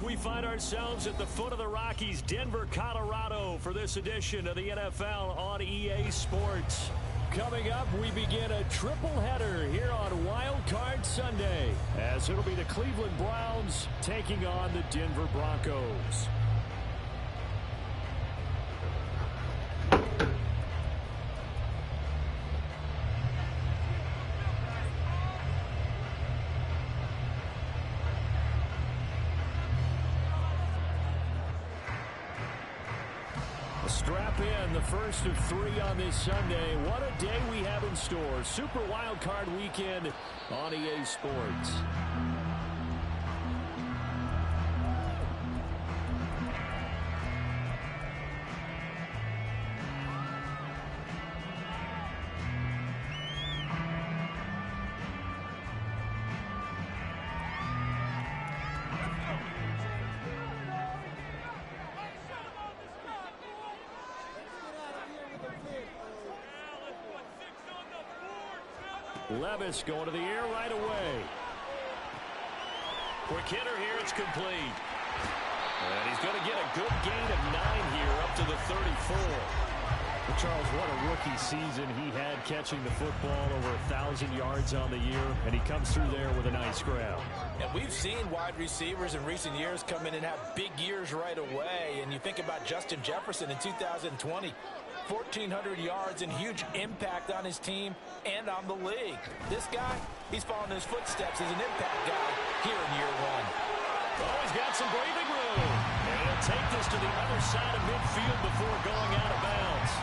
We find ourselves at the foot of the Rockies, Denver, Colorado, for this edition of the NFL on EA Sports. Coming up, we begin a triple header here on Wild Card Sunday, as it'll be the Cleveland Browns taking on the Denver Broncos. Strap in, the first of 3 on this Sunday. What a day we have in store. Super Wild Card Weekend on EA Sports. Levis going to the air right away. Quick hitter here, it's complete. And he's going to get a good gain of 9 here up to the 34. Well, Charles, what a rookie season he had catching the football, over 1,000 yards on the year, and he comes through there with a nice grab. And we've seen wide receivers in recent years come in and have big years right away. And you think about Justin Jefferson in 2020. 1,400 yards and huge impact on his team and on the league. This guy, he's following his footsteps as an impact guy here in year 1. Oh, he's got some breathing room. And he'll take this to the other side of midfield before going out of bounds.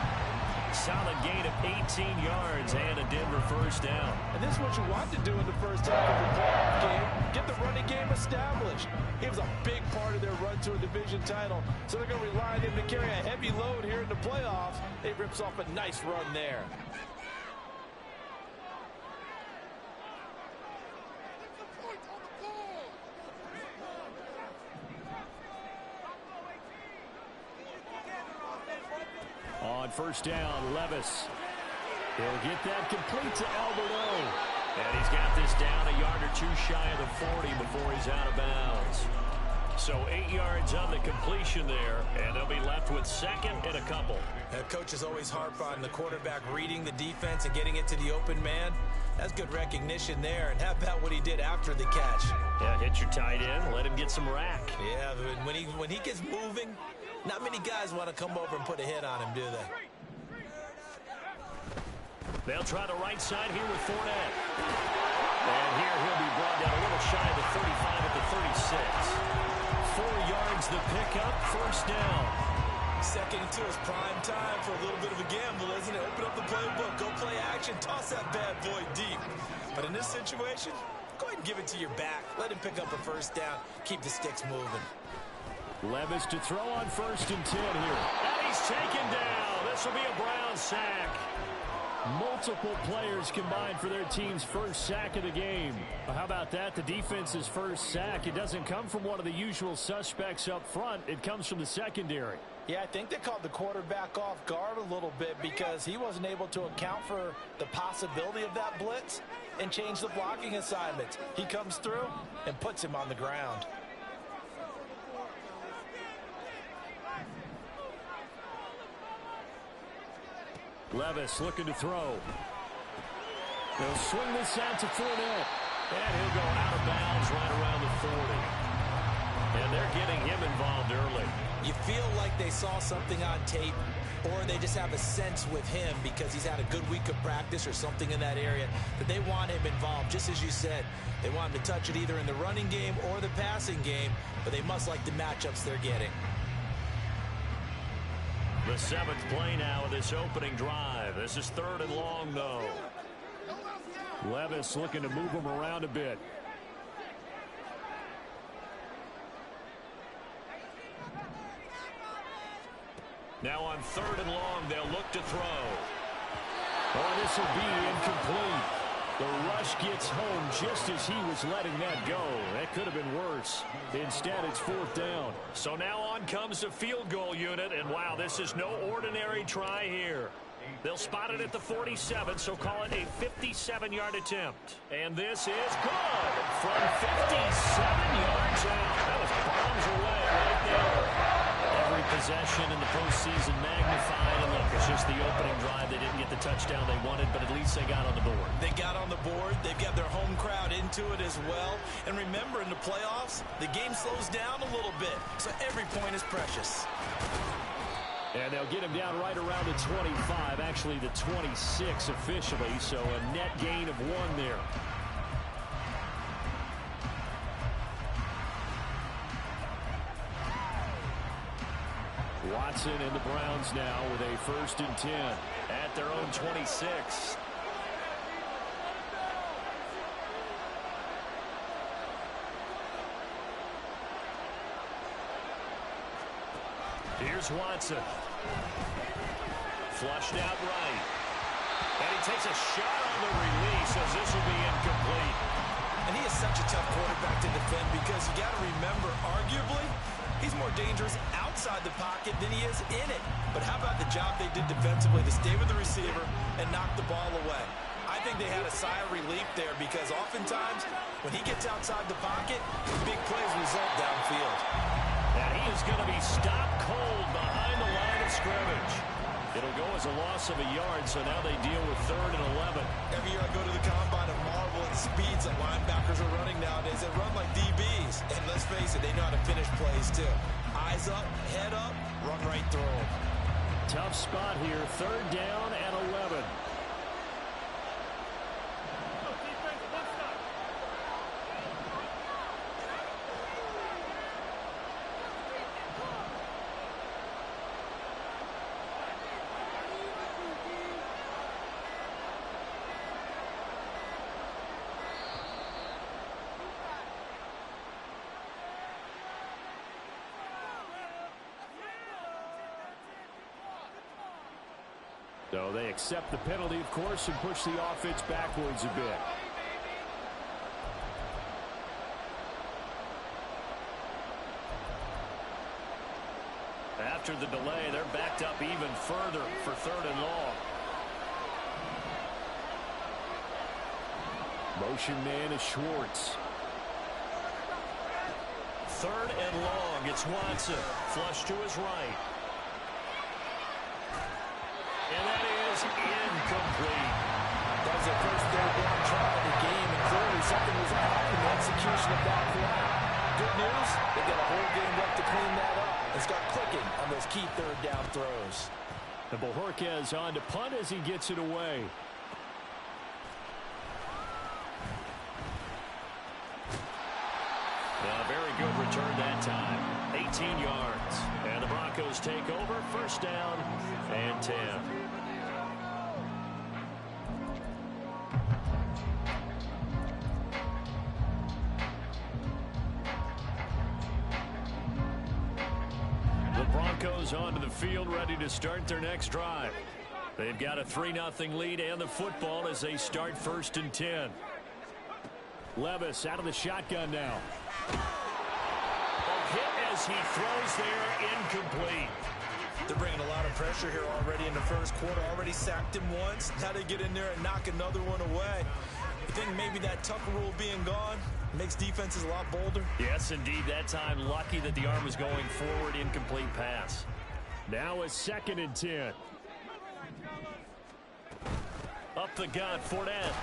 Solid gain of 18 yards and a Denver first down. And this is what you want to do in the first half of the playoff game. Get the running game established. He was a big part of their run to a division title. So they're going to rely on him to carry a heavy load here in the playoffs. He rips off a nice run there. On first down, Levis. He'll get that complete to Alberto. And he's got this down a yard or 2 shy of the 40 before he's out of bounds. So 8 yards on the completion there, and they'll be left with second and a couple. Coaches always harp on the quarterback reading the defense and getting it to the open man. That's good recognition there. And how about what he did after the catch? Yeah, hit your tight end, let him get some rack. Yeah, when he gets moving, not many guys want to come over and put a hit on him, do they? They'll try the right side here with Fournette. And here he'll be brought down a little shy of the 35 at the 36. 4 yards the pickup, first down. Second to his prime time for a little bit of a gamble, isn't it? Open up the playbook, go play action, toss that bad boy deep. But in this situation, go ahead and give it to your back. Let him pick up a first down, keep the sticks moving. Levis to throw on first and 10 here. And he's taken down. This will be a Brown sack. Multiple players combined for their team's first sack of the game. How about that? The defense's first sack. It doesn't come from one of the usual suspects up front. It comes from the secondary. Yeah, I think they caught the quarterback off guard a little bit because he wasn't able to account for the possibility of that blitz and change the blocking assignments. He comes through and puts him on the ground. Levis looking to throw. They'll swing this out to Fournette. And he'll go out of bounds right around the 40. And they're getting him involved early. You feel like they saw something on tape, or they just have a sense with him because he's had a good week of practice or something in that area that they want him involved. Just as you said, they want him to touch it either in the running game or the passing game, but they must like the matchups they're getting. The 7th play now of this opening drive. This is 3rd and long, though. Levis looking to move him around a bit. Now on 3rd and long, they'll look to throw. Oh, this will be incomplete. The rush gets home just as he was letting that go. That could have been worse. Instead, it's 4th down. So now on comes the field goal unit, and wow, this is no ordinary try here. They'll spot it at the 47, so call it a 57-yard attempt. And this is good from 57 yards out. That was bombs finished the opening drive. They didn't get the touchdown they wanted, but at least they got on the board. They got on the board. They've got their home crowd into it as well. And remember, in the playoffs, the game slows down a little bit, so every point is precious. And they'll get him down right around the 25, actually the 26 officially, so a net gain of 1 there. Watson and the Browns now with a 1st and 10 at their own 26. Here's Watson. Flushed out right. And he takes a shot on the release as this will be incomplete. And he is such a tough quarterback to defend because you got to remember, arguably, he's more dangerous outside the pocket than he is in it. But how about the job they did defensively to stay with the receiver and knock the ball away? I think they had a sigh of relief there because oftentimes when he gets outside the pocket, big plays result downfield. And he is going to be stopped cold behind the line of scrimmage. It'll go as a loss of a yard, so now they deal with 3rd and 11. Every year I go to the combine and marvel at the speeds that linebackers are running nowadays. They run like DBs. And let's face it, they know how to finish plays too. Eyes up, head up, run right through them. Tough spot here, 3rd down and 11. So they accept the penalty, of course, and push the offense backwards a bit. After the delay, they're backed up even further for 3rd and long. Motion man is Schwartz. 3rd and long. It's Watson. Flush to his right. And that is incomplete. That was their first 3rd down try of the game, and clearly something was off in the execution of that play. Good news, they got a whole game left to clean that up and start clicking on those key 3rd down throws. And Bojorquez on to punt as he gets it away. A very good return that time. 18 yards. And the Broncos take over. 1st down and 10. The Broncos onto the field, ready to start their next drive. They've got a 3-0 lead and the football as they start 1st and 10. Levis out of the shotgun now. A hit as he throws there, incomplete. They're bringing a lot of pressure here already in the 1st quarter. Already sacked him once. Now they get in there and knock another one away. You think maybe that Tucker rule being gone makes defenses a lot bolder? Yes, indeed. That time, lucky that the arm was going forward. Incomplete pass. Now a 2nd and 10. Up the gut, Fournette.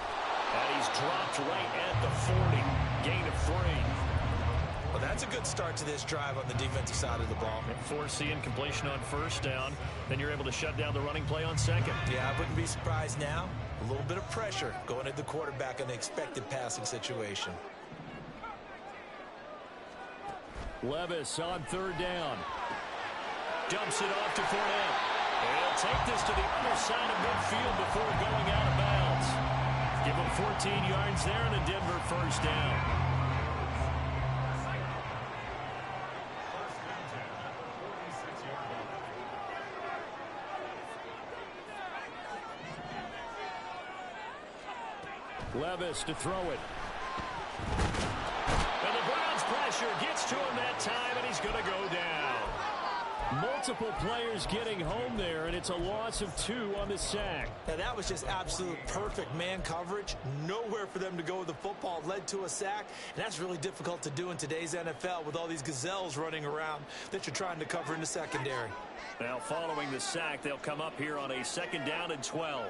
And he's dropped right at the 40. Gain of 3. Well, that's a good start to this drive on the defensive side of the ball. Force the incompletion on 1st down. Then you're able to shut down the running play on 2nd. Yeah, I wouldn't be surprised now. A little bit of pressure going at the quarterback in the expected passing situation. Levis on 3rd down. Dumps it off to Fournette. And he'll take this to the other side of midfield before going out of bounds. Give him 14 yards there and a Denver 1st down. Levis to throw it. And the Browns pressure gets to him that time, and he's going to go down. multiple players getting home there, and it's a loss of 2 on the sack. Now, that was just absolute perfect man coverage. Nowhere for them to go with the football. Led to a sack, and that's really difficult to do in today's NFL with all these gazelles running around that you're trying to cover in the secondary. Now, following the sack, they'll come up here on a 2nd down and 12.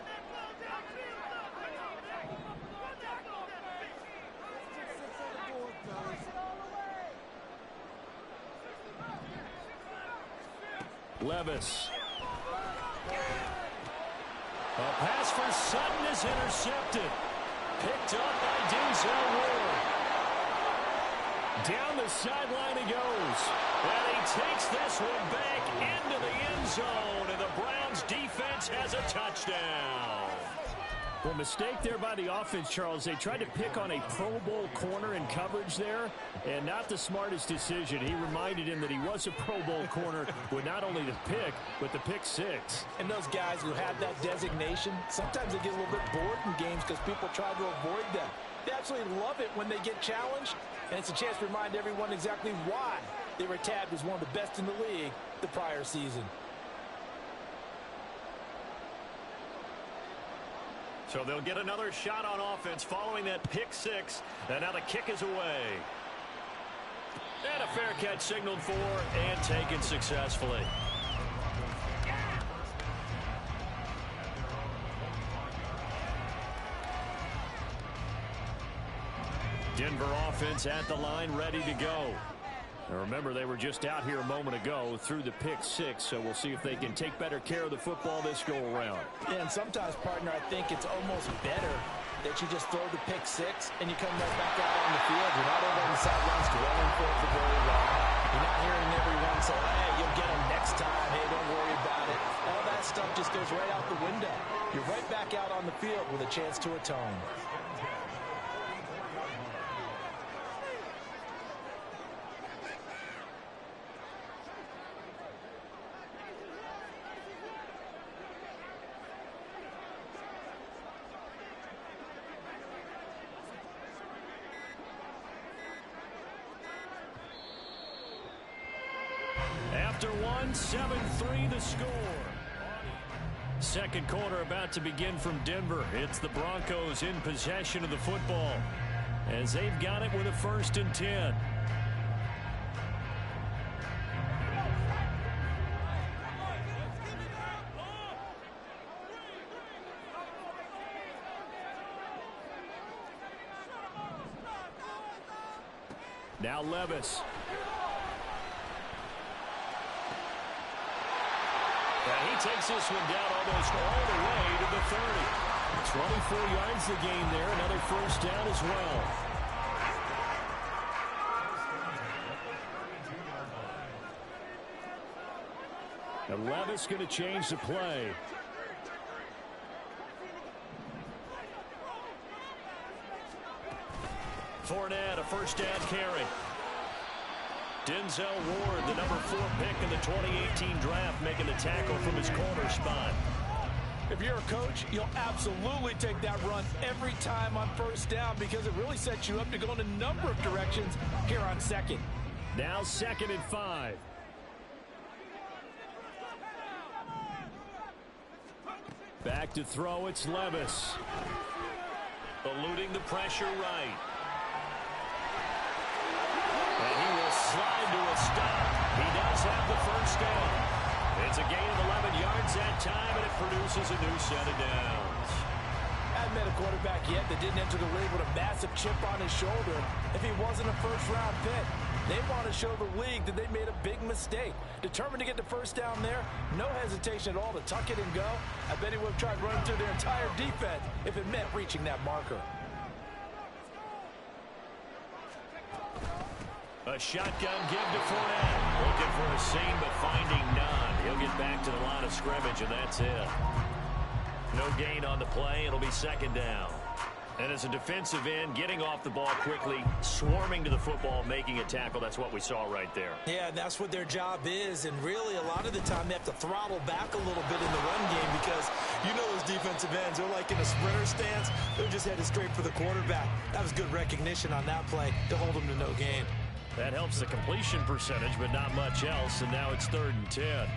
Levis. A pass for Sutton is intercepted. Picked up by Denzel Ward. Down the sideline he goes. And he takes this one back into the end zone. And the Browns defense has a touchdown. Well, mistake there by the offense, Charles. They tried to pick on a Pro Bowl corner in coverage there, and not the smartest decision. He reminded him that he was a Pro Bowl corner with not only the pick, but the pick 6. And those guys who have that designation, sometimes they get a little bit bored in games because people try to avoid them. They absolutely love it when they get challenged, and it's a chance to remind everyone exactly why they were tabbed as one of the best in the league the prior season. So they'll get another shot on offense following that pick 6. And now the kick is away. And a fair catch signaled for and taken successfully. Denver offense at the line, ready to go. Now remember, they were just out here a moment ago through the pick 6, so we'll see if they can take better care of the football this go around. Yeah, and sometimes, partner, I think it's almost better that you just throw the pick 6 and you come right back out on the field. You're not over on the sidelines dwelling for it for very long. You're not hearing everyone say, hey, you'll get them next time. Hey, don't worry about it. All that stuff just goes right out the window. You're right back out on the field with a chance to atone. After 7-3 the score. Second quarter about to begin from Denver. It's the Broncos in possession of the football as they've got it with a 1st and 10. Now Levis. And he takes this one down almost all the way to the 30. 24 yards the gain there. Another 1st down as well. And Levis going to change the play. Fournette, a 1st down carry. Denzel Ward, the number 4 pick in the 2018 draft, making the tackle from his corner spot. If you're a coach, you'll absolutely take that run every time on 1st down because it really sets you up to go in a number of directions here on 2nd. Now 2nd and 5. Back to throw, it's Levis. Eluding the pressure right. And he will slide to a stop. He does have the 1st down. It's a gain of 11 yards that time, and it produces a new set of downs. I haven't met a quarterback yet that didn't enter the league with a massive chip on his shoulder if he wasn't a 1st-round pick. They want to show the league that they made a big mistake. Determined to get the 1st down there, no hesitation at all to tuck it and go. I bet he would have tried running through their entire defense if it meant reaching that marker. A shotgun give to Fournette. Looking for a seam, but finding none. He'll get back to the line of scrimmage, and that's it. No gain on the play. It'll be 2nd down. And as a defensive end, getting off the ball quickly, swarming to the football, making a tackle, that's what we saw right there. Yeah, that's what their job is, and really a lot of the time they have to throttle back a little bit in the run game because you know those defensive ends, they're like in a sprinter stance. They're just headed straight for the quarterback. That was good recognition on that play to hold them to no gain. That helps the completion percentage, but not much else, and now it's 3rd and 10.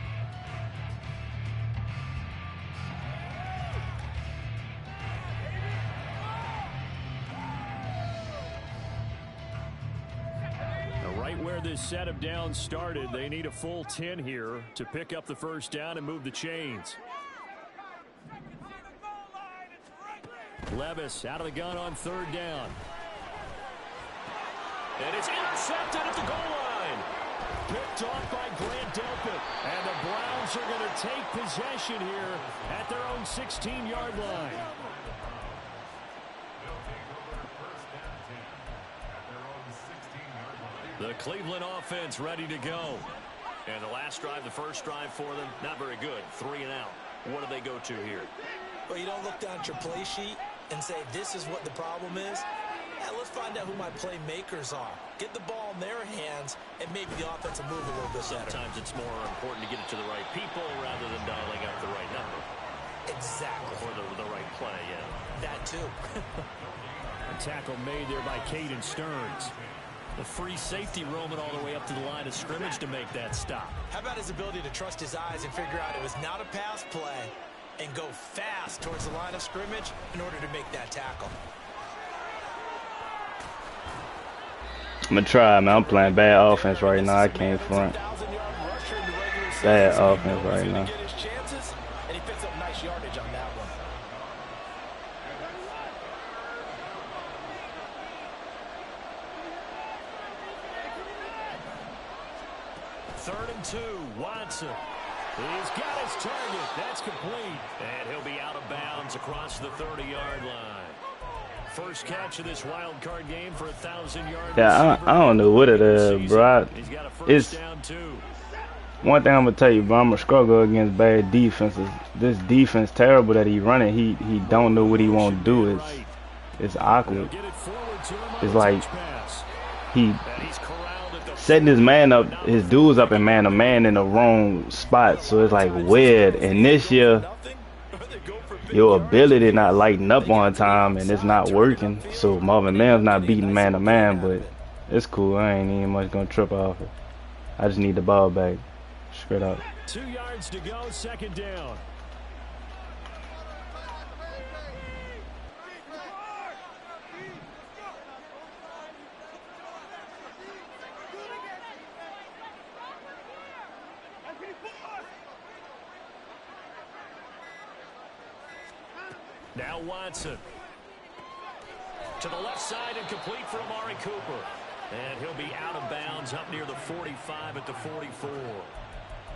set of downs started. They need a full 10 here to pick up the first down and move the chains. Levis out of the gun on third down. And it's intercepted at the goal line. Picked off by Grant Delpit. And the Browns are going to take possession here at their own 16-yard line. The Cleveland offense ready to go. And the last drive, the first drive for them, not very good. 3 and out. What do they go to here? Well, you don't look down at your play sheet and say, this is what the problem is. Yeah, let's find out who my playmakers are. Get the ball in their hands, and maybe the offense will move a little bit better. Sometimes it's more important to get it to the right people rather than dialing up the right number. Exactly. Or the right play, yeah. That too. A tackle made there by Caden Stearns. The free safety roaming all the way up to the line of scrimmage to make that stop. How about his ability to trust his eyes and figure out it was not a pass play and go fast towards the line of scrimmage in order to make that tackle? I'm going to try, man. I'm playing bad offense right now. I can't front. Bad offense right now. And he picks up nice yardage on that one. Third and 2, Watson. He's got his target. That's complete. And he'll be out of bounds across the 30-yard line. First catch of this wild card game for 1,000-yard. Yeah, I don't know what it is, bro. It's one thing I'm gonna tell you, bro. I'm gonna struggle against bad defenses. This defense terrible that he running. He don't know what he want to do. It's awkward. It's like he setting his man up, his dudes up in man-to-man in the wrong spot. So it's like weird. And this year, your ability not lighting up on time and it's not working. So Marvin Mims not beating man-to-man, but it's cool. I ain't even much gonna trip off it. I just need the ball back. Straight up. 2 yards to go, second down. Now Watson. To the left side and complete for Amari Cooper. And he'll be out of bounds up near the 45 at the 44.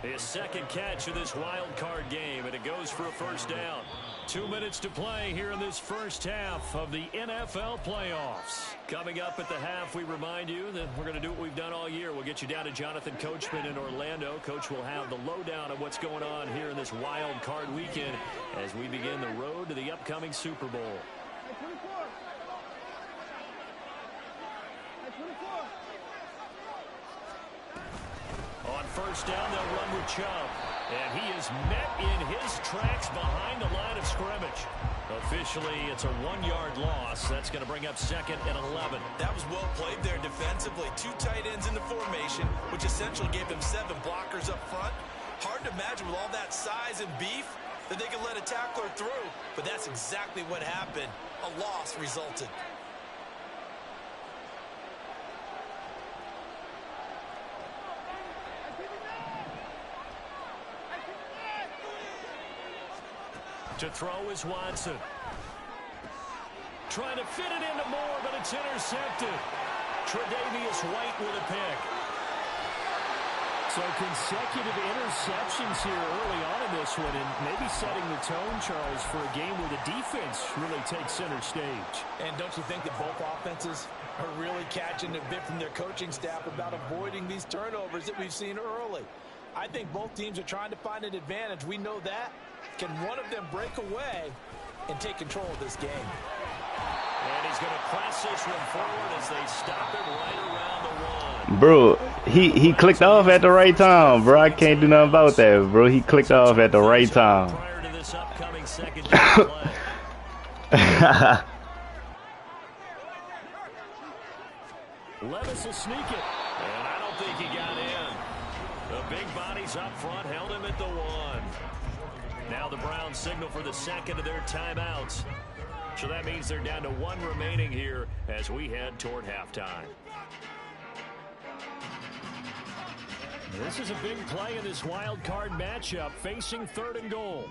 His second catch of this wild card game, and it goes for a first down. 2 minutes to play here in this first half of the NFL playoffs. Coming up at the half, we remind you that we're going to do what we've done all year. We'll get you down to Jonathan Coachman in Orlando. Coach will have the lowdown of what's going on here in this wild card weekend as we begin the road to the upcoming Super Bowl. On first down, they'll run with Chubb. And he is met in his tracks behind the line of scrimmage. Officially, it's a 1-yard loss. That's going to bring up second and 11. That was well played there defensively. 2 tight ends in the formation, which essentially gave them 7 blockers up front. Hard to imagine with all that size and beef that they could let a tackler through. But that's exactly what happened. A loss resulted. To throw is Watson. Trying to fit it into Moore, but it's intercepted. Tre'Davious White with a pick. So consecutive interceptions here early on in this one, and maybe setting the tone, Charles, for a game where the defense really takes center stage. And don't you think that both offenses are really catching a bit from their coaching staff about avoiding these turnovers that we've seen early? I think both teams are trying to find an advantage. We know that. Can one of them break away and take control of this game? And he's going to press this one forward as they stop it right around the 1. Bro, he clicked off at the right time, bro. I can't do nothing about that, bro. He clicked off at the right time. Prior to this upcoming second play. Levis will sneak it. And I don't think he got in. The big bodies up front held him at the 1. Now the Browns signal for the second of their timeouts. So that means they're down to 1 remaining here as we head toward halftime. This is a big play in this wild card matchup, facing 3rd and goal.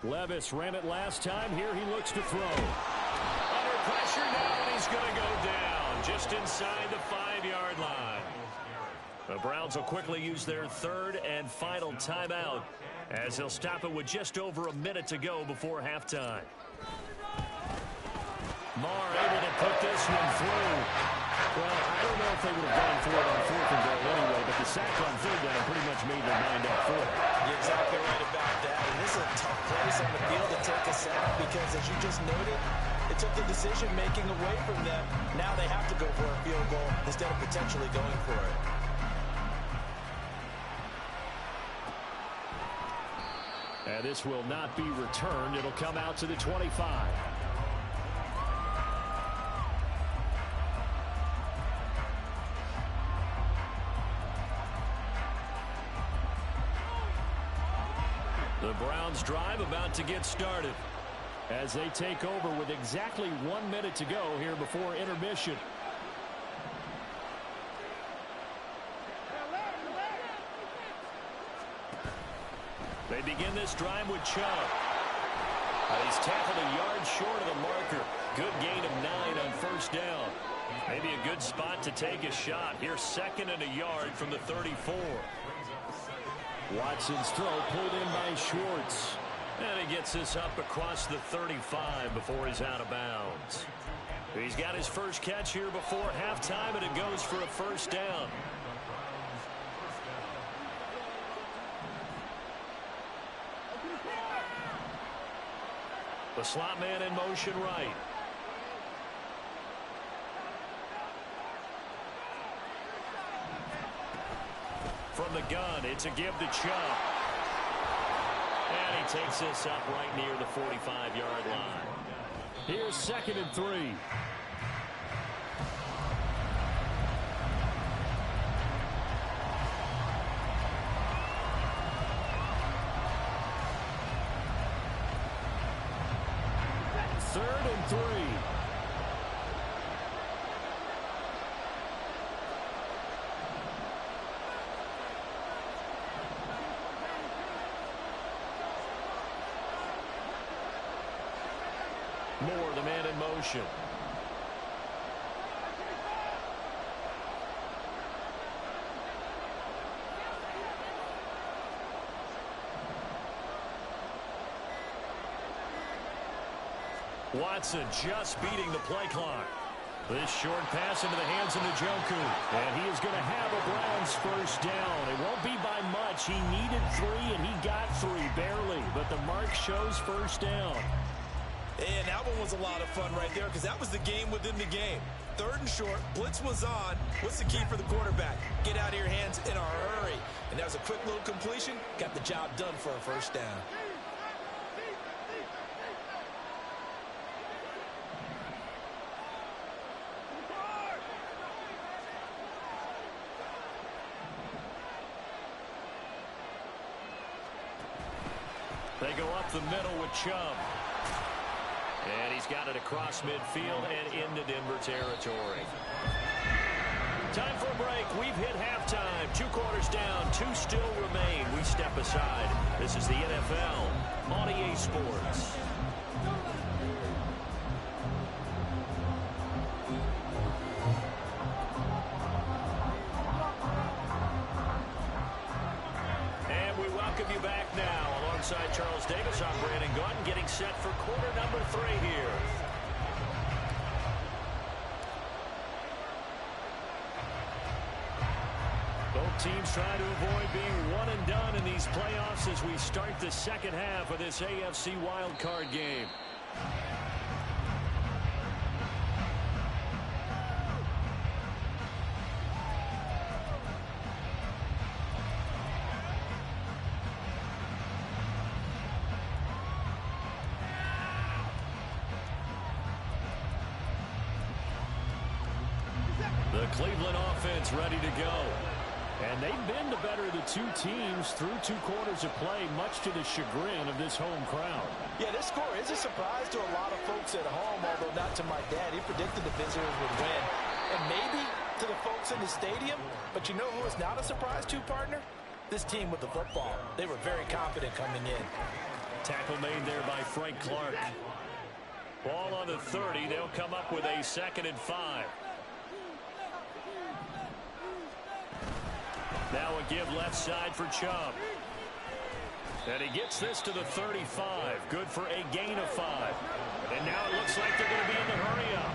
Levis ran it last time. Here he looks to throw. Under pressure now, and he's going to go down just inside the 5-yard line. The Browns will quickly use their 3rd and final timeout as they'll stop it with just over a minute to go before halftime. Marr able to put this one through. Well, I don't know if they would have gone for it on 4th and goal anyway, but the sack on 3rd down pretty much made their mind up for it. You're exactly right about that. And this is a tough place on the field to take a sack because, as you just noted, it took the decision-making away from them. Now they have to go for a field goal instead of potentially going for it. And this will not be returned. It'll come out to the 25. The Browns drive about to get started as they take over with exactly 1 minute to go here before intermission. They begin this drive with Chubb. He's tackled a yard short of the marker. Good gain of 9 on 1st down. Maybe a good spot to take a shot. Here's 2nd and a yard from the 34. Watson's throw pulled in by Schwartz. And he gets this up across the 35 before he's out of bounds. He's got his first catch here before halftime, and it goes for a 1st down. The slot man in motion right. From the gun, it's a give to Chubb. And he takes this up right near the 45-yard line. Here's 2nd and 3. Third and 3. Moore, the man in motion. Watson just beating the play clock. This short pass into the hands of Njoku. And he is going to have a Browns 1st down. It won't be by much. He needed 3, and he got 3 barely. But the mark shows 1st down. And that one was a lot of fun right there because that was the game within the game. 3rd and short, blitz was on. What's the key for the quarterback? Get out of your hands in a hurry. And that was a quick little completion. Got the job done for a 1st down. They go up the middle with Chubb. And he's got it across midfield and into Denver territory. Time for a break. We've hit halftime. 2 quarters down. 2 still remain. We step aside. This is the NFL on EA Sports. And we welcome you back now. Alongside Charles Davis, I'm Brandon Gunn, getting set for quarter number 3 here. Both teams trying to avoid being one and done in these playoffs as we start the 2nd half of this AFC wildcard game. The Cleveland offense ready to go. And they've been the better of the two teams through 2 quarters of play, much to the chagrin of this home crowd. Yeah, this score is a surprise to a lot of folks at home, although not to my dad. He predicted the visitors would win. And maybe to the folks in the stadium, but you know who is not a surprise to, partner? This team with the football. They were very confident coming in. Tackle made there by Frank Clark. Ball on the 30. They'll come up with a 2nd and 5. Now a give left side for Chubb. And he gets this to the 35. Good for a gain of 5. And now it looks like they're going to be in the hurry up.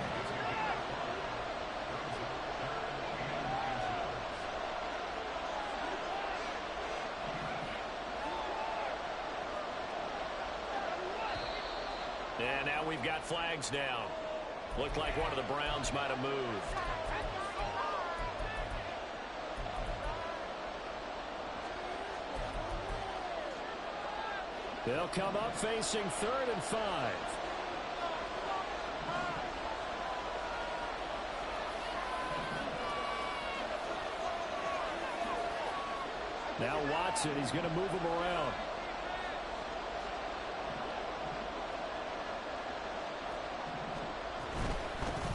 And now we've got flags down. Looked like one of the Browns might have moved. They'll come up facing 3rd and 5. Now Watson, he's going to move him around.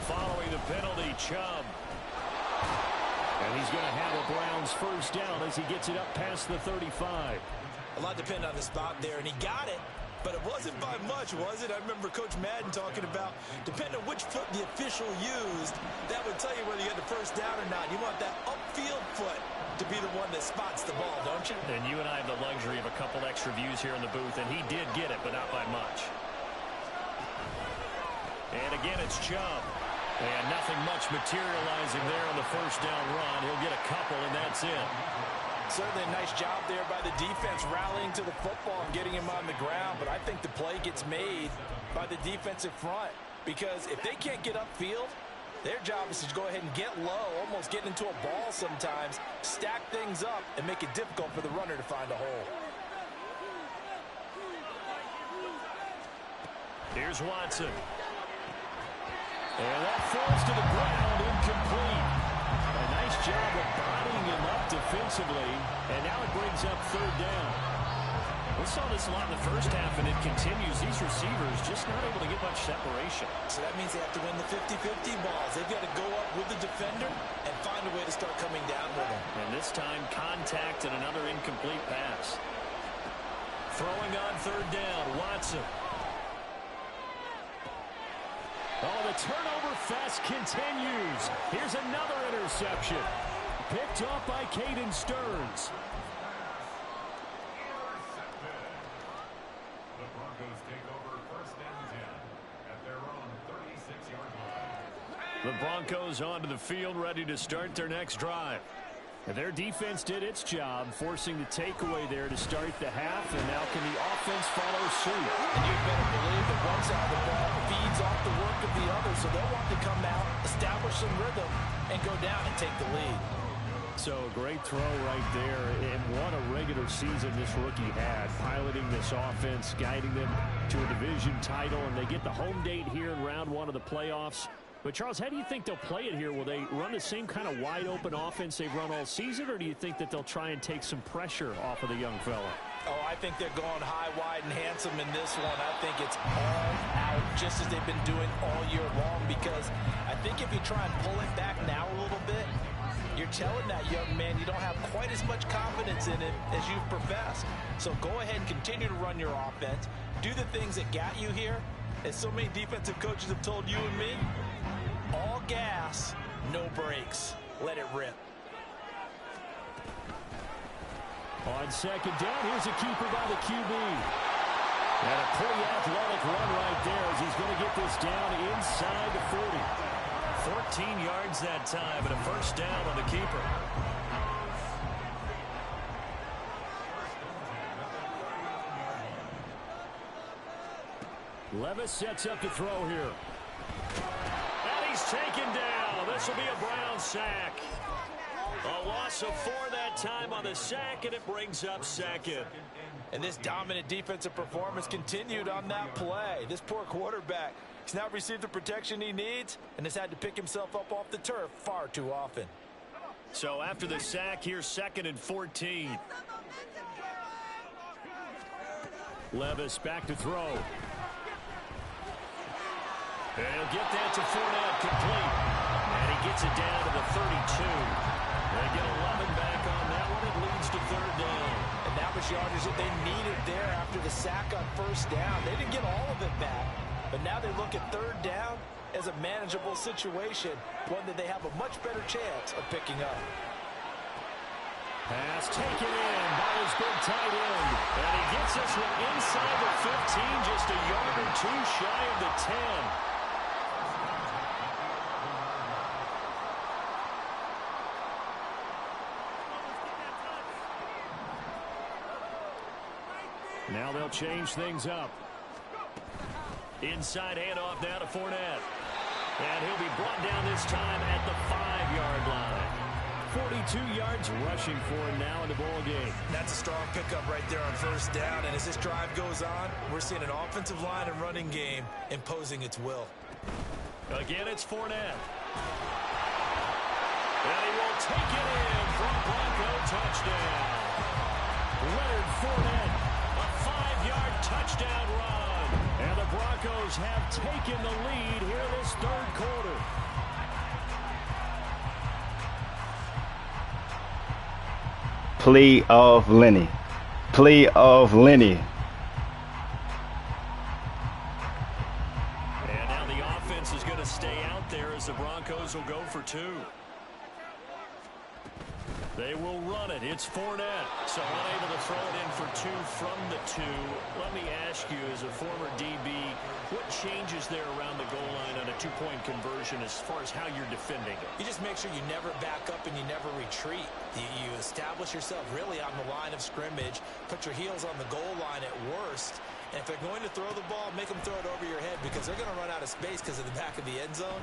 Following the penalty, Chubb. And he's going to have a Browns first down as he gets it up past the 35. A lot depended on the spot there, and he got it, but it wasn't by much, was it? I remember Coach Madden talking about, depending on which foot the official used, that would tell you whether you had the first down or not. You want that upfield foot to be the one that spots the ball, don't you? And you and I have the luxury of a couple extra views here in the booth, and he did get it, but not by much. And again, it's Chubb. And nothing much materializing there on the first down run. He'll get a couple, and that's it. Certainly a nice job there by the defense rallying to the football and getting him on the ground. But I think the play gets made by the defensive front. Because if they can't get upfield, their job is to go ahead and get low, almost get into a ball sometimes, stack things up, and make it difficult for the runner to find a hole. Here's Watson. And that falls to the ground, incomplete. A nice job of bodying him up defensively, and now it brings up 3rd down. We saw this a lot in the first half, and it continues. These receivers just not able to get much separation. So that means they have to win the 50-50 balls. They've got to go up with the defender and find a way to start coming down with him. And this time, contact and another incomplete pass. Throwing on 3rd down, Watson. Oh, the turnover fest continues. Here's another interception. Picked off by Caden Stearns. The Broncos take over 1st and 10 at their own 36-yard line. The Broncos onto the field, ready to start their next drive. And their defense did its job, forcing the takeaway there to start the half, and now can the offense follow suit? And you better believe that one side of the ball feeds off the work of the other, so they'll want to come out, establish some rhythm, and go down and take the lead. So great throw right there, and what a regular season this rookie had, piloting this offense, guiding them to a division title, and they get the home date here in round 1 of the playoffs. But, Charles, how do you think they'll play it here? Will they run the same kind of wide-open offense they've run all season, or do you think that they'll try and take some pressure off of the young fella? Oh, I think they're going high, wide, and handsome in this one. I think it's all out, just as they've been doing all year long, because I think if you try and pull it back now a little bit, you're telling that young man you don't have quite as much confidence in it as you've professed. So go ahead and continue to run your offense. Do the things that got you here. As so many defensive coaches have told you and me, all gas, no brakes. Let it rip. On 2nd down, here's a keeper by the QB. And a pretty athletic run right there as he's going to get this down inside the 40. 14 yards that time, and a first down on the keeper. Levis sets up to throw here. And he's taken down. This will be a Brown sack. A loss of 4 that time on the sack, and it brings up 2nd. And this dominant defensive performance continued on that play. This poor quarterback, he's not received the protection he needs and has had to pick himself up off the turf far too often. So after the sack, here's 2nd and 14. Levis back to throw. And he'll get that to Fournette, complete. And he gets it down to the 32. They get 11 back on that one. It leads to 3rd down. And that was yardage that they needed there after the sack on 1st down. They didn't get all of it back, but now they look at 3rd down as a manageable situation, one that they have a much better chance of picking up. Pass taken in by his big tight end. And he gets this one inside the 15, just a yard or 2 shy of the 10. Now they'll change things up. Inside handoff now to Fournette. And he'll be brought down this time at the 5-yard line. 42 yards rushing for him now in the ball game. That's a strong pickup right there on 1st down. And as this drive goes on, we're seeing an offensive line and running game imposing its will. Again, it's Fournette. And he will take it in for a Bronco touchdown. Leonard Fournette, a 5-yard touchdown run. And the Broncos have taken the lead here this 3rd quarter. Plea of Lenny. Plea of Lenny. And now the offense is going to stay out there as the Broncos will go for 2. They will run it. It's Fournette. So unable to throw it in for 2 from the 2. Let me ask you, as a former DB, what changes there around the goal line on a 2-point conversion as far as how you're defending it? You just make sure you never back up and you never retreat. You establish yourself really on the line of scrimmage, put your heels on the goal line at worst, and if they're going to throw the ball, make them throw it over your head because they're going to run out of space because of the back of the end zone.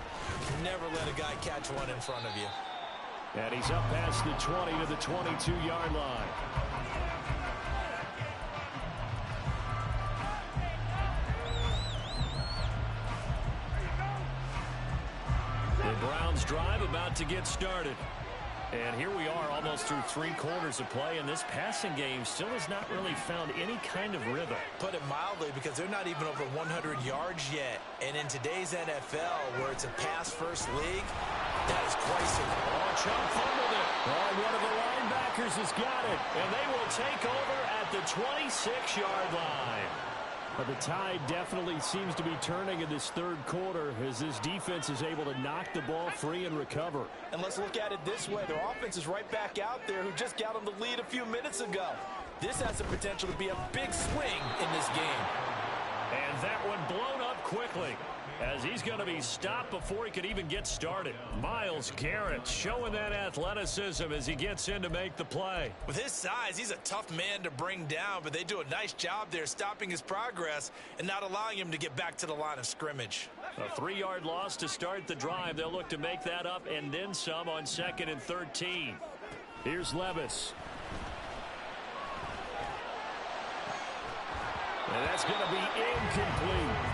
Never let a guy catch one in front of you. And he's up past the 20 to the 22-yard line. The Browns drive about to get started. And here we are almost through 3 quarters of play, and this passing game still has not really found any kind of rhythm. Put it mildly, because they're not even over 100 yards yet. And in today's NFL, where it's a pass-first league, that is quite simple. Oh, Chubb fumbled it. Oh, one of the linebackers has got it. And they will take over at the 26-yard line. But the tide definitely seems to be turning in this 3rd quarter as this defense is able to knock the ball free and recover. And let's look at it this way. Their offense is right back out there who just got them the lead a few minutes ago. This has the potential to be a big swing in this game. And that one blown up quickly as he's going to be stopped before he could even get started. Myles Garrett showing that athleticism as he gets in to make the play. With his size, he's a tough man to bring down, but they do a nice job there stopping his progress and not allowing him to get back to the line of scrimmage. A 3-yard loss to start the drive. They'll look to make that up and then some on 2nd and 13. Here's Levis. And that's going to be incomplete.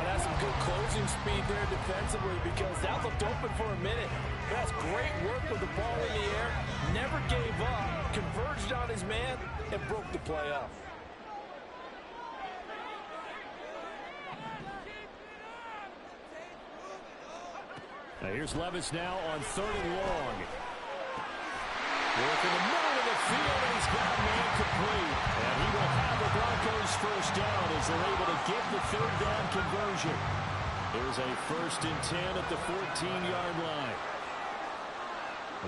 That's some good closing speed there defensively because that looked open for a minute. That's great work with the ball in the air. Never gave up, converged on his man, and broke the play up. Now here's Levis now on 3rd and long. Work in the middle of the field, and he's got a man complete. And he will have the Broncos 1st down as they're able to get the 3rd down conversion. There's a 1st and 10 at the 14-yard line.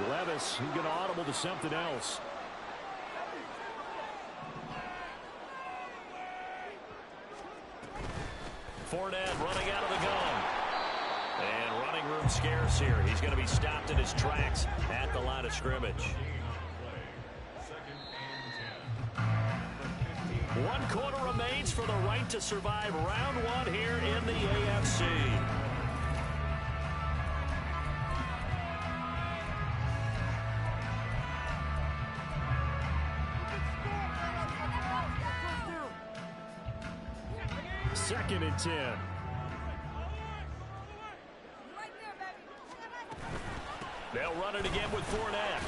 Levis, he's going to audible to something else. Fournette running out of the gun. And running room scarce here. He's going to be stopped in his tracks at the line of scrimmage. 1 quarter remains for the right to survive round 1 here in the AFC. Second and 10. They'll run it again with Fournette.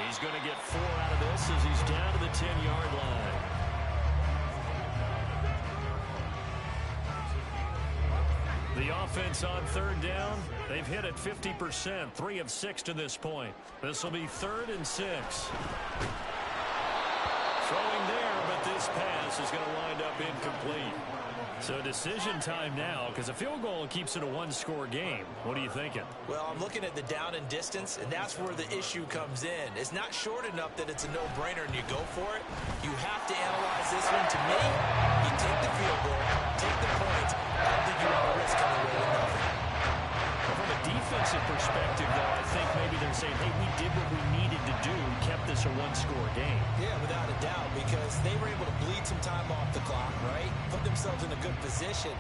He's going to get 4 out of this as he's down to the 10-yard line. The offense on third down, they've hit it 50%, 3 of 6 to this point. This will be 3rd and 6. Throwing there, but this pass is going to wind up incomplete. So decision time now, because a field goal keeps it a one-score game. What are you thinking? Well, I'm looking at the down and distance, and that's where the issue comes in. It's not short enough that it's a no-brainer and you go for it. You have to analyze this one. To me, you take the field goal, take the points. I don't think you want to risk coming away with nothing. From a defensive perspective, though, I think maybe they're saying, hey, we did what we needed to do, kept this a one-score game. Yeah, without a doubt, because they were able to bleed some time off the clock, right? Put themselves in a good position,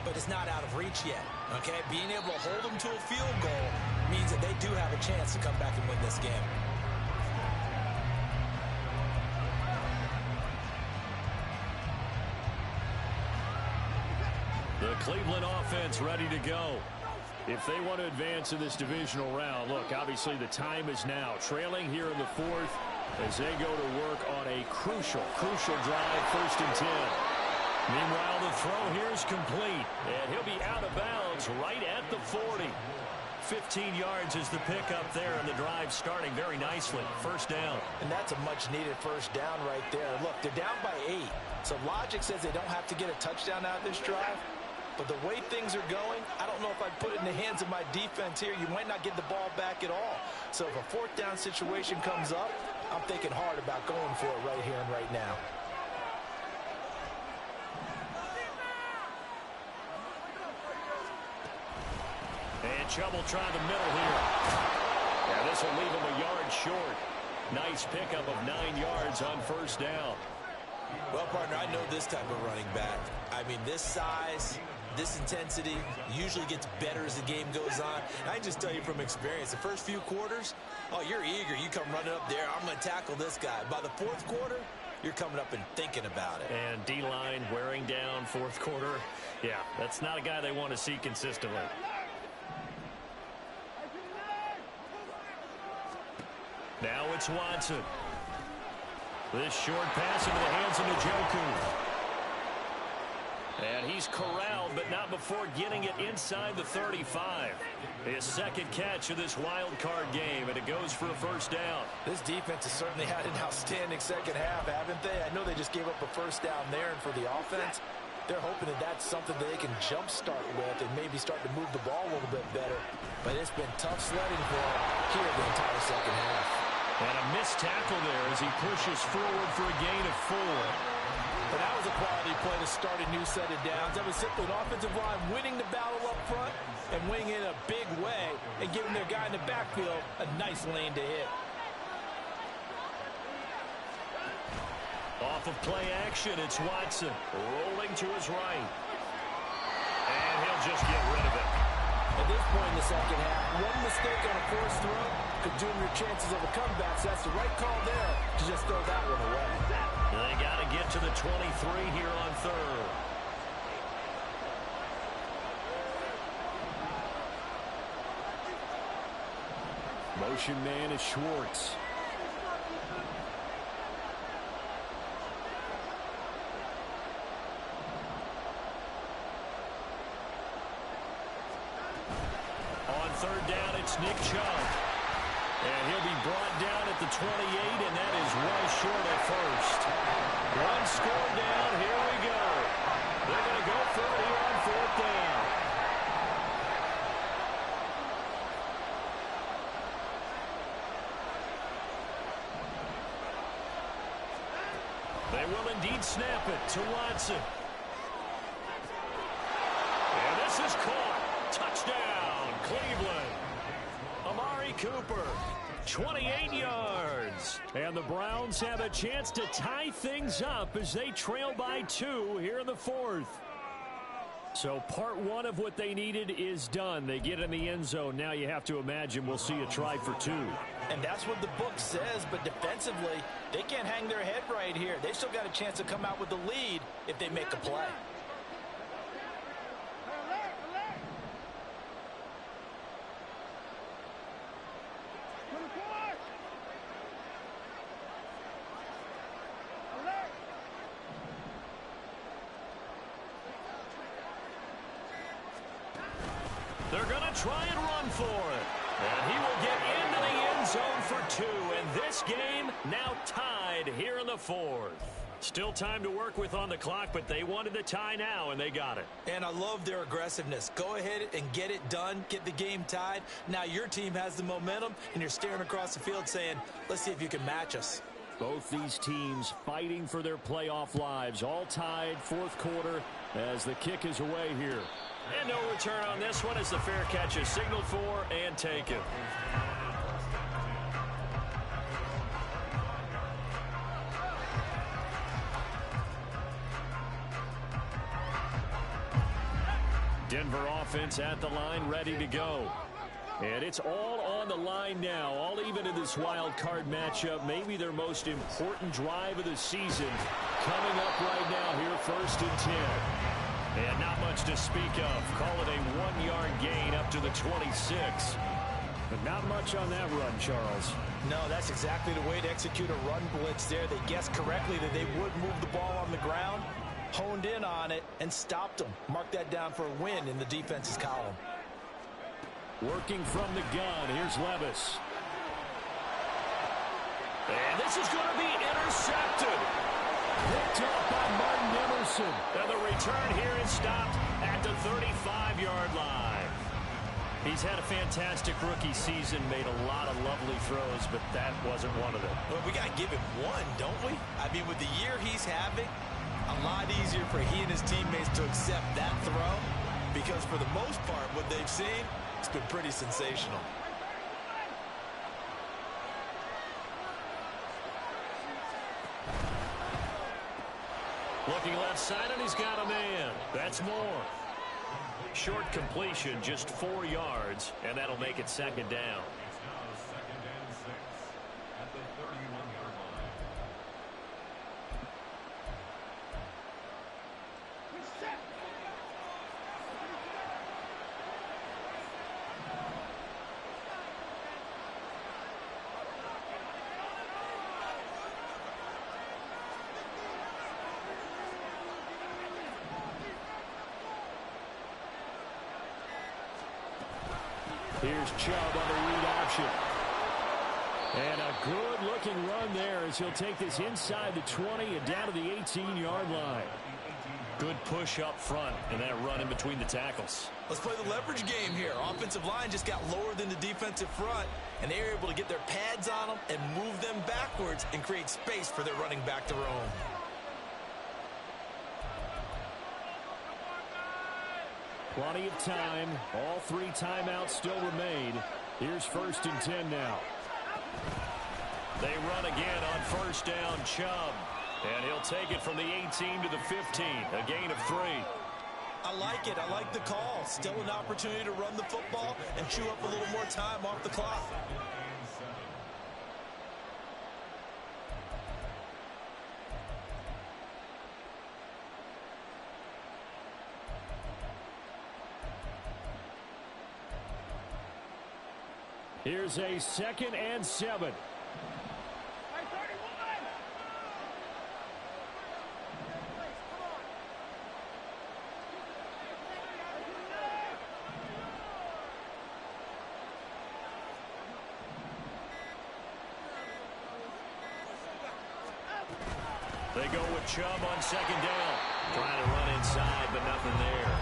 but it's not out of reach yet, okay? Being able to hold them to a field goal means that they do have a chance to come back and win this game. The Cleveland offense ready to go. If they want to advance in this divisional round, look, obviously the time is now. Trailing here in the 4th as they go to work on a crucial drive, 1st and 10. Meanwhile, the throw here is complete, and he'll be out of bounds right at the 40. 15 yards is the pickup there, and the drive starting very nicely. 1st down. And that's a much-needed 1st down right there. Look, they're down by 8, so logic says they don't have to get a touchdown out of this drive. But the way things are going, I don't know if I'd put it in the hands of my defense here. You might not get the ball back at all. So if a 4th down situation comes up, I'm thinking hard about going for it right here and right now. And Chubb will try the middle here. Yeah, this will leave him a yard short. Nice pickup of 9 yards on 1st down. Well, partner, I know this type of running back. I mean, this size, this intensity usually gets better as the game goes on. And I can just tell you from experience, the first few quarters, oh, you're eager. You come running up there, I'm going to tackle this guy. By the 4th quarter, you're coming up and thinking about it. And D-line wearing down 4th quarter. Yeah, that's not a guy they want to see consistently. Now it's Watson. This short pass into the hands of Njoku. And he's corralled, but not before getting it inside the 35. His 2nd catch of this wild card game, and it goes for a 1st down. This defense has certainly had an outstanding 2nd half, haven't they? I know they just gave up a 1st down there, and for the offense, they're hoping that that's something that they can jumpstart with and maybe start to move the ball a little bit better. But it's been tough sledding for them here the entire 2nd half. And a missed tackle there as he pushes forward for a gain of 4. But that was a quality play to start a new set of downs. That was simply an offensive line winning the battle up front and winning it in a big way and giving their guy in the backfield a nice lane to hit. Off of play action, it's Watson rolling to his right. And he'll just get rid of it. At this point in the 2nd half, one mistake on a forced throw could doom your chances of a comeback. So that's the right call there to just throw that one away. They got to get to the 23 here on 3rd. Motion man is Schwartz. On 3rd down, it's Nick Chubb. And he'll be brought down at the 28, and that is well short of 1st. One score down, here we go. They're going to go for it here on 4th down. They will indeed snap it to Watson. And this is caught. Touchdown, Cleveland. Amari Cooper, 28 yards. And the Browns have a chance to tie things up as they trail by 2 here in the 4th. So part 1 of what they needed is done. They get in the end zone. Now you have to imagine we'll see a try for 2. And that's what the book says, but defensively, they can't hang their head right here. They've still got a chance to come out with the lead if they make a play. They're going to try and run for it. And he will get into the end zone for 2. And this game now tied here in the 4th. Still time to work with on the clock, but they wanted the tie now, and they got it. And I love their aggressiveness. Go ahead and get it done. Get the game tied. Now your team has the momentum, and you're staring across the field saying, let's see if you can match us. Both these teams fighting for their playoff lives. All tied, 4th quarter, as the kick is away here. And no return on this one as the fair catch is signaled for and taken. Denver offense at the line, ready to go. And it's all on the line now, all even in this wild card matchup. Maybe their most important drive of the season coming up right now here, 1st and 10. And not much to speak of. Call it a 1-yard gain up to the 26. But not much on that run, Charles. No, that's exactly the way to execute a run blitz there. They guessed correctly that they would move the ball on the ground, honed in on it, and stopped them. Mark that down for a win in the defense's column. Working from the gun, here's Levis. And this is going to be intercepted. Picked up by Martin Emerson. And the return here is stopped at the 35-yard line. He's had a fantastic rookie season, made a lot of lovely throws, but that wasn't one of them. Well, we got to give him one, don't we? I mean, with the year he's having, a lot easier for he and his teammates to accept that throw, because for the most part, what they've seen, it's been pretty sensational. Looking left side, and he's got a man. That's more. Short completion, just 4 yards, and that'll make it 2nd down. It's now 2nd and 6 at the 31-yard line. Here's Chubb on the read option. And a good-looking run there as he'll take this inside the 20 and down to the 18-yard line. Good push up front and that run in between the tackles. Let's play the leverage game here. Offensive line just got lower than the defensive front, and they were able to get their pads on them and move them backwards and create space for their running back to roam. Plenty of time. All 3 timeouts still remain. Here's 1st and 10 now. They run again on 1st down, Chubb. And he'll take it from the 18 to the 15. A gain of 3. I like it. I like the call. Still an opportunity to run the football and chew up a little more time off the clock. Here's a 2nd and 7. They go with Chubb on 2nd down. Trying to run inside, but nothing there.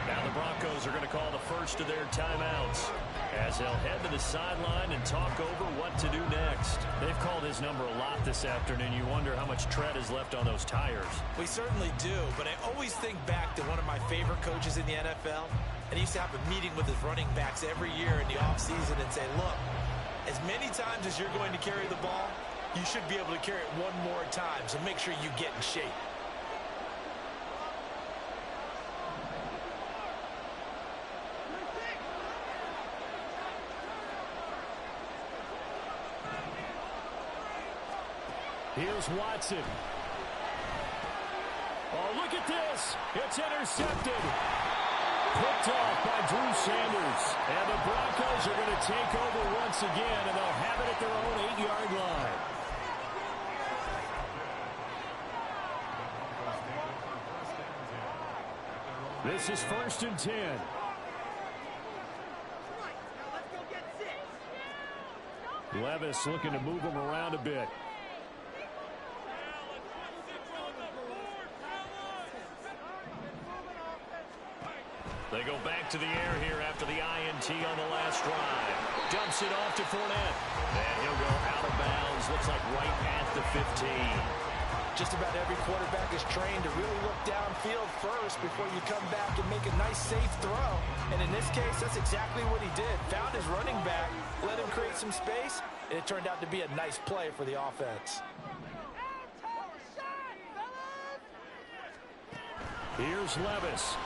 Now the Broncos are going to call the first of their timeouts as they'll head to the sideline and talk over what to do next. They've called his number a lot this afternoon. You wonder how much tread is left on those tires. We certainly do, but I always think back to one of my favorite coaches in the NFL, and he used to have a meeting with his running backs every year in the offseason and say, look, as many times as you're going to carry the ball, you should be able to carry it one more time, so make sure you get in shape. Here's Watson. Oh, look at this. It's intercepted. Picked off by Drew Sanders. And the Broncos are going to take over once again, and they'll have it at their own 8-yard line. This is 1st and 10. Levis looking to move him around a bit. They go back to the air here after the INT on the last drive. Dumps it off to Fournette. And he'll go out of bounds. Looks like right at the 15. Just about every quarterback is trained to really look downfield first before you come back and make a nice, safe throw. And in this case, that's exactly what he did. Found his running back, let him create some space, and it turned out to be a nice play for the offense. Here's Levis.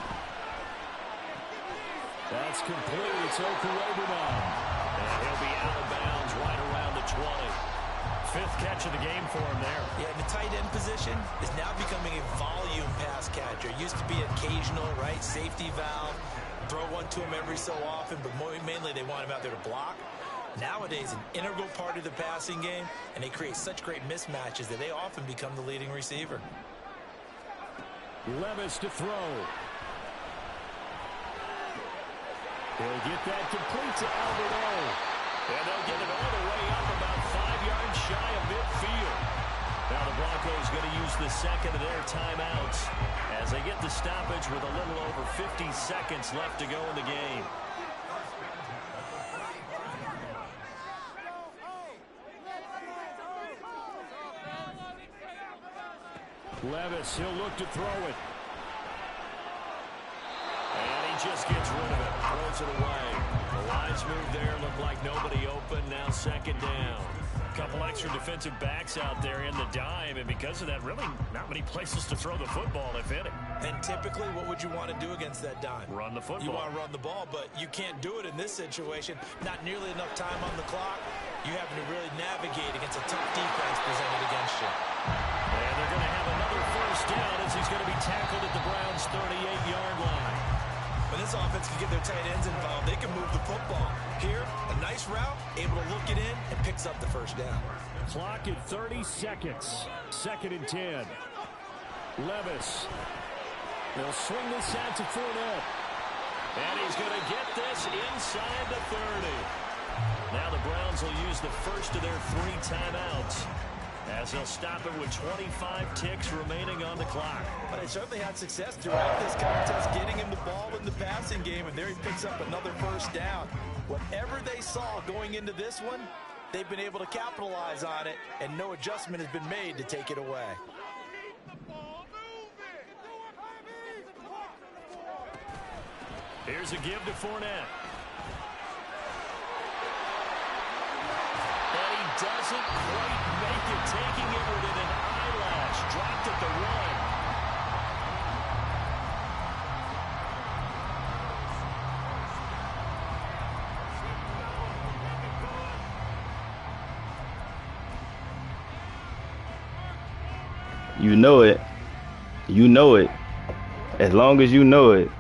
That's complete. It's Okurobunan. And he'll be out of bounds right around the 20. Fifth catch of the game for him there. Yeah, the tight end position is now becoming a volume pass catcher. It used to be occasional, right? Safety valve. Throw one to him every so often, but mainly they want him out there to block. Nowadays, an integral part of the passing game, and they create such great mismatches that they often become the leading receiver. Levis to throw. He'll get that complete to Albert O. And they'll get it all the way up about 5 yards shy of midfield. Now the Broncos going to use the second of their timeouts as they get the stoppage with a little over 50 seconds left to go in the game. Levis, he'll look to throw it. And he just gets rid of it, throws it away. The lines move there, look like nobody open, now second down. A couple extra defensive backs out there in the dime, and because of that, really not many places to throw the football, if any. And typically, what would you want to do against that dime? Run the football. You want to run the ball, but you can't do it in this situation. Not nearly enough time on the clock. You having to really navigate against a tough defense presented against you. And they're going to have another first down as he's going to be tackled at the Browns' 38-yard line. When this offense can get their tight ends involved, they can move the football. Here, a nice route, able to look it in, and picks up the first down. Clock at 30 seconds. Second and 10. Levis. They'll swing this out to Fournette. And he's going to get this inside the 30. Now the Browns will use the first of their 3 timeouts as they'll stop it with 25 ticks remaining on the clock. But they certainly had success throughout this contest, getting him the ball in the passing game, and there he picks up another first down. Whatever they saw going into this one, they've been able to capitalize on it, and no adjustment has been made to take it away. Here's a give to Fournette. Doesn't quite make it, taking it within an eyelash. Dropped at the 1. You know it. You know it. As long as you know it.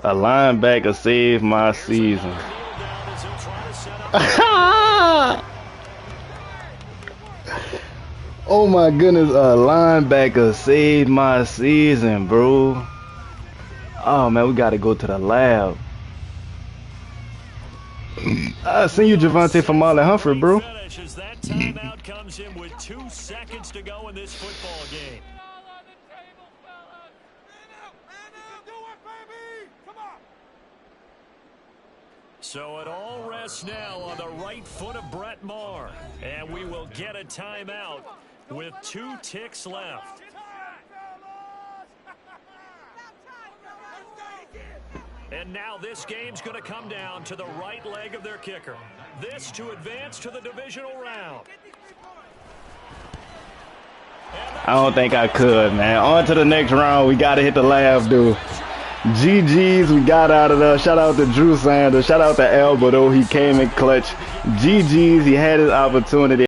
A linebacker saved my season. Oh my goodness, a linebacker saved my season, bro. Oh man, we gotta go to the lab. I seen you, Javante from Marlon Humphrey, bro. That timeout comes in with 2 seconds to go in this football game. So it all rests now on the right foot of Brett Maher. And we will get a timeout with 2 ticks left. And now this game's going to come down to the right leg of their kicker. This to advance to the divisional round. I don't think I could, man. On to the next round. We got to hit the lab, dude. GG's, we got out of there. Shout out to Drew Sanders. Shout out to Elbow, though. He came in clutch. GG's, he had his opportunity.